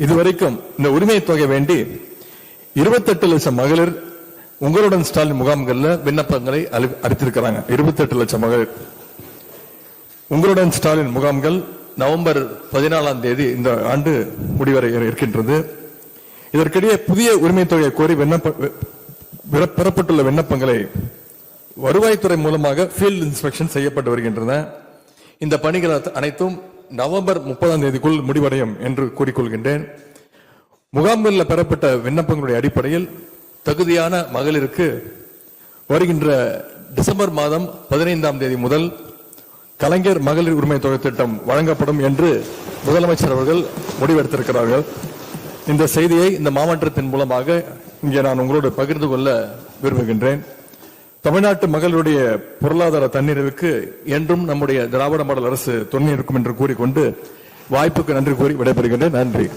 இதுவரைக்கும் இந்த உரிமை தொகை வேண்டி 28 லட்சம் மகளிர் உங்களுடன் ஸ்டாலின் முகாம்கள்ல விண்ணப்பங்களை அளித்திருக்கிறாங்க. 28 லட்சம் மகளிர் உங்களுடன் ஸ்டாலின் முகாம்கள் நவம்பர் 14ஆம் தேதி இந்த ஆண்டு முடிவரை இருக்கின்றது. இதற்கிடையே புதிய உரிமை தொகையை கோரி பெறப்பட்டுள்ள விண்ணப்பங்களை வருவாய்த்துறை மூலமாக ஃபீல்ட் இன்ஸ்பெக்ஷன் செய்யப்பட்டு வருகின்றன. இந்த பணிகள் அனைத்தும் நவம்பர் 30ஆம் தேதிக்குள் முடிவடையும் என்று கூறிக்கொள்கின்றேன். முகாம்களில் பெறப்பட்ட விண்ணப்பங்களுடைய அடிப்படையில் தகுதியான மகளிருக்கு வருகின்ற டிசம்பர் மாதம் 15ஆம் தேதி முதல் கலைஞர் மகளிர் உரிமை தொகை திட்டம் வழங்கப்படும் என்று முதலமைச்சர் அவர்கள் முடிவெடுத்திருக்கிறார்கள். இந்த செய்தியை இந்த மாவட்டத்தின் மூலமாக இங்கே நான் உங்களோடு பகிர்ந்து கொள்ள விரும்புகின்றேன். தமிழ்நாட்டு மகளிருடைய பொருளாதார தன்னிறைவுக்கு என்றும் நம்முடைய திராவிட மாடல் அரசு துணை இருக்கும் என்று கூறிக்கொண்டு வாய்ப்புக்கு நன்றி கூறி விடைபெறுகின்றேன். நன்றி.